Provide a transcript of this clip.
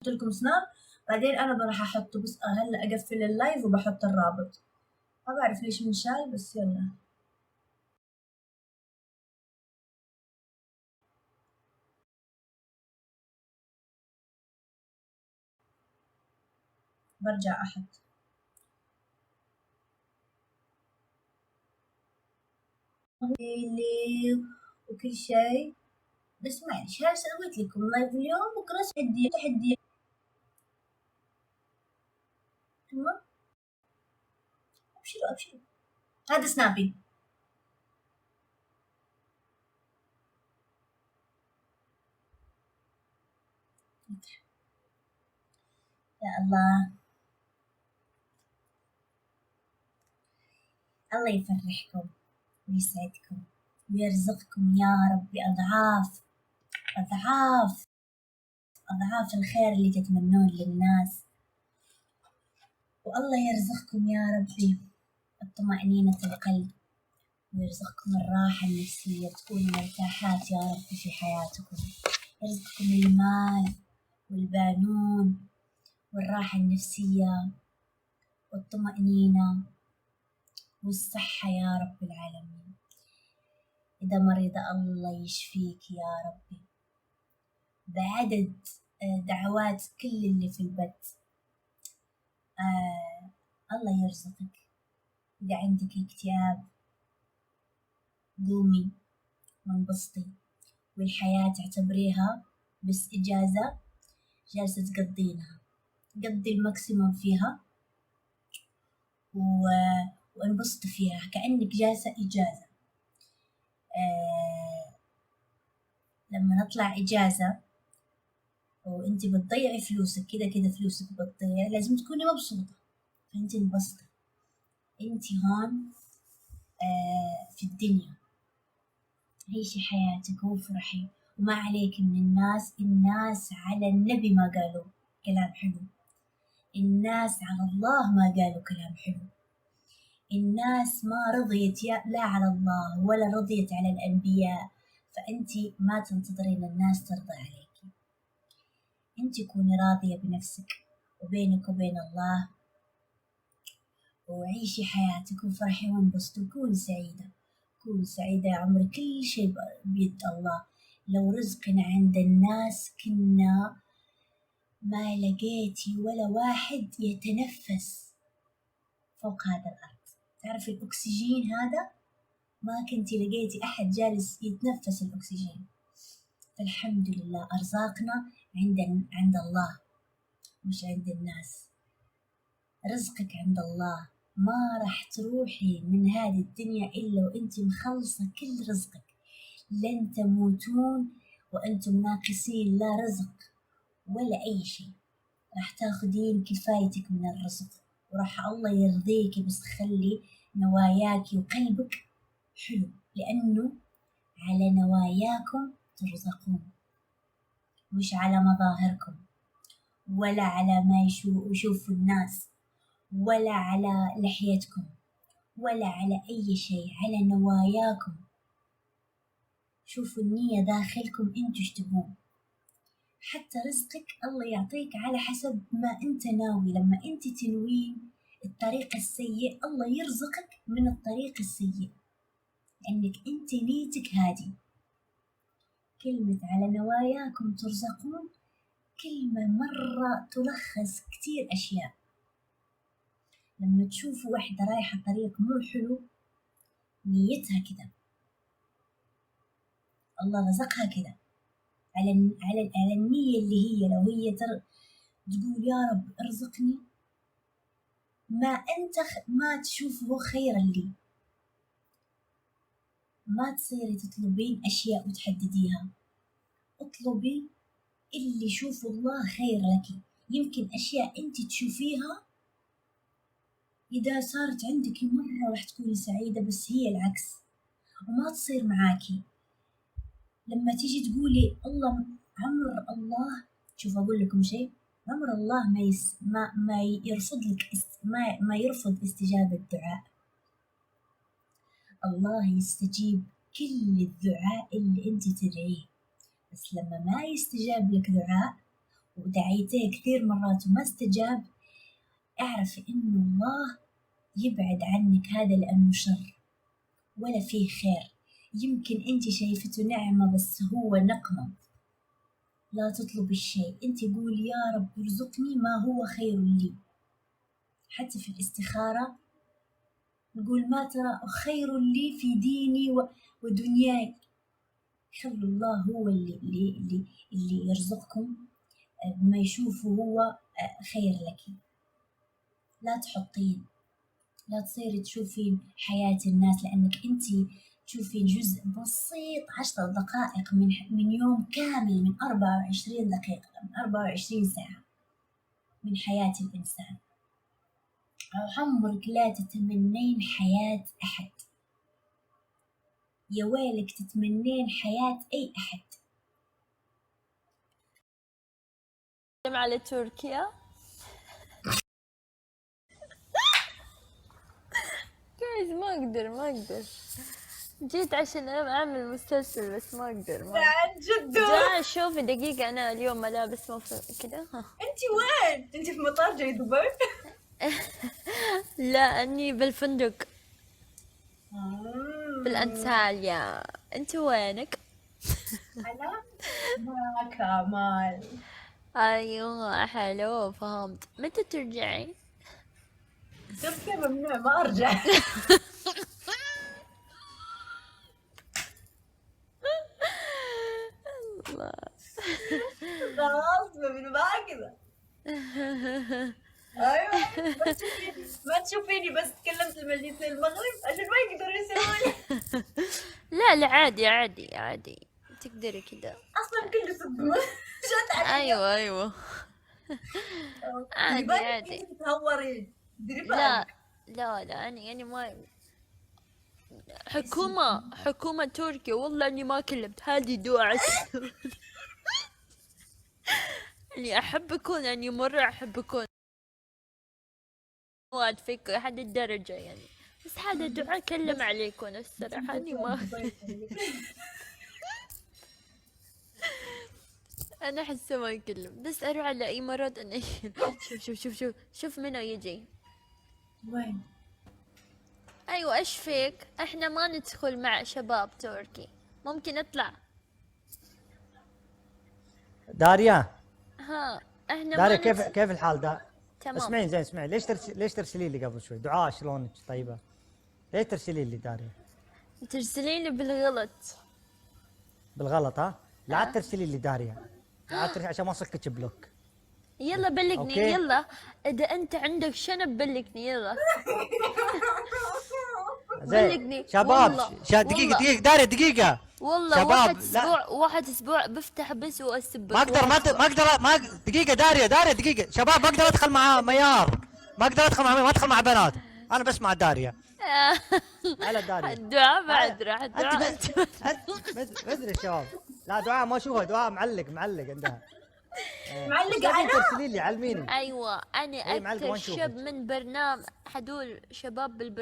لكم سناب، بعدين انا راح احطه، بس هلا اقفل اللايف وبحط الرابط. ما بعرف ليش منشال، بس يلا برجع احط اللي وكل شيء. بس معلش، هاي سويت لكم لايف اليوم، بكره تحدي. تمام، ابشروا ابشروا. هذا سنابي. يا الله، الله يفرحكم ويسعدكم ويرزقكم يا رب بأضعاف أضعاف أضعاف الخير اللي تتمنون للناس. والله يرزقكم يا ربي الطمأنينة القلب، ويرزقكم الراحة النفسية، تكونوا مرتاحات يا رب في حياتكم. يرزقكم المال والبانون والراحة النفسية والطمأنينة والصحة يا رب العالمين. إذا مريضة الله يشفيك يا ربي بعدد دعوات كل اللي في البث. الله يرزقك. إذا عندك اكتئاب قومي وانبسطي، والحياة اعتبريها بس إجازة جالسة تقضينها، قضي الماكسيموم فيها وانبسطي فيها كأنك جالسة إجازة. لما نطلع إجازة وانت بتضيعي فلوسك، كده فلوسك بتضيع، لازم تكوني مبسوطة، فانت انبسطي. انت هون في الدنيا، عيشي حياتك وافرحي، وما عليك من الناس على النبي ما قالوا كلام حلو، الناس على الله ما قالوا كلام حلو، الناس ما رضيت لا على الله ولا رضيت على الأنبياء، فأنت ما تنتظرين الناس ترضى عليك. أنت كوني راضية بنفسك وبينك وبين الله، وعيشي حياتك وفرحي وانبسطي وكوني سعيدة. كوني سعيدة يا عمري، كل شيء بيد الله. لو رزقنا عند الناس كنا ما لقيتي ولا واحد يتنفس فوق هذا الأرض. تعرفي الأكسجين هذا ما كنتي لقيتي أحد جالس يتنفس الأكسجين. فالحمد لله أرزاقنا عند الله مش عند الناس. رزقك عند الله، ما راح تروحي من هذه الدنيا إلا وأنت مخلصة كل رزقك. لن تموتون وأنتم ناقصين لا رزق ولا أي شيء. راح تاخدين كفايتك من الرزق، وراح الله يرضيك، بس خلي نواياك وقلبك حلو، لأنه على نواياكم ترزقون، مش على مظاهركم ولا على ما يشوفوا الناس ولا على لحيتكم ولا على أي شيء، على نواياكم. شوفوا النية داخلكم انتوا ايش تبون. حتى رزقك الله يعطيك على حسب ما انت ناوي. لما انت تنوين الطريق السيء الله يرزقك من الطريق السيء، لأنك انت نيتك هادي. كلمة على نواياكم ترزقون كلمة مرة تلخص كتير أشياء. لما تشوفوا واحدة رايحة طريق مو حلو، نيتها كده، الله رزقها كده على النية اللي هي، لو هي تقول يا رب ارزقني ما تشوفه خيرا لي، ما تصيري تطلبين أشياء وتحدديها. اطلبي اللي يشوفه الله خير لك. يمكن أشياء أنت تشوفيها إذا صارت عندك مرة راح تكوني سعيدة، بس هي العكس وما تصير معاكي. لما تيجي تقولي عمر الله، شوف أقول لكم شيء، عمر الله ما يرفض لك ما يرفض استجابة الدعاء. الله يستجيب كل الدعاء اللي انت تدعيه، بس لما ما يستجاب لك دعاء ودعيتيه كثير مرات وما استجاب، اعرفي إنه الله يبعد عنك هذا لأنه شر ولا فيه خير. يمكن أنت شايفته نعمة بس هو نقمة. لا تطلبي الشيء، أنت قولي يا رب ارزقني ما هو خير لي. حتى في الاستخارة نقول ما ترى خير لي في ديني ودنياي. خلوا الله هو اللي يرزقكم بما يشوفه هو خير لك. لا تحطين، لا تصيري تشوفين حياة الناس، لأنك أنت تشوفين جزء بسيط 10 دقائق من يوم كامل، من 24 دقيقة، من 24 ساعة من حياة الإنسان. عمرك لا تتمنين حياة أحد، يا ويلك تتمنين حياة أي أحد. على تركيا جايز، ما أقدر جيت عشان أعمل مسلسل بس ما أقدر. عن جد جاي شوفي دقيقة، أنا اليوم ملابس مو كذا. أنت وين؟ أنت في مطار جاي دبي؟ لا، أني بالفندق بالأنتاليا. أنت وينك؟ أنا ما كمال. أيوة حلو، فهمت. متى ترجعي؟ تركيا ممنوع، ما أرجع. الله. خلاص من ما كذا. ايوه، ما تشوفيني بس تكلمت المجلس المغرب عشان ما يقدروا يسوون. لا عادي تقدري كذا. اصلا كله صدمه. شت علي. ايوه عادي. تهوري. لا أنا ما حكومة تركيا، والله اني ما كلمت. هذه دعاء. اني احبكم، اني مرة احبكم فيك لحد الدرجة يعني، بس هذا دعاء كلم عليكم الصراحة. اني ما انا احسه ما يكلم، بس اروح على اي مرض انا. شوف منو يجي. وين؟ ايوه، ايش فيك؟ احنا ما ندخل مع شباب تركي، ممكن اطلع. داريا، ها احنا داريا ما كيف الحال؟ تمام. اسمعين زين، اسمعي. ليش ترسلي لي قبل شوي دعاء شلونك طيبه؟ ليش ترسلي لي داريا؟ ترسليني بالغلط. بالغلط ها؟ لا عاد ترسلي لي داريا، لا عاد ترسلي عشان ما اصكك بلوك. يلا بلغني. أوكي. يلا اذا انت عندك شنب بلغني يلا. بلغني شباب. والله. دقيقه داريا، دقيقه. والله شباب، واحد اسبوع بفتح بس واسبك. ما دقيقه داريا دقيقه. شباب، ما اقدر ادخل مع ميار، ما ادخل مع بنات، انا بس مع داريا. على داريا. الدعاء بعد راح. الدعاء مدري الشباب. لا دعاء ما اشوفها، دعاء معلق عندها. معلق على. ترسلي لي علميني. ايوه، انا إيه، معلق اكثر وين شوفك؟ شاب من برنامج هدول شباب بالبرنامج.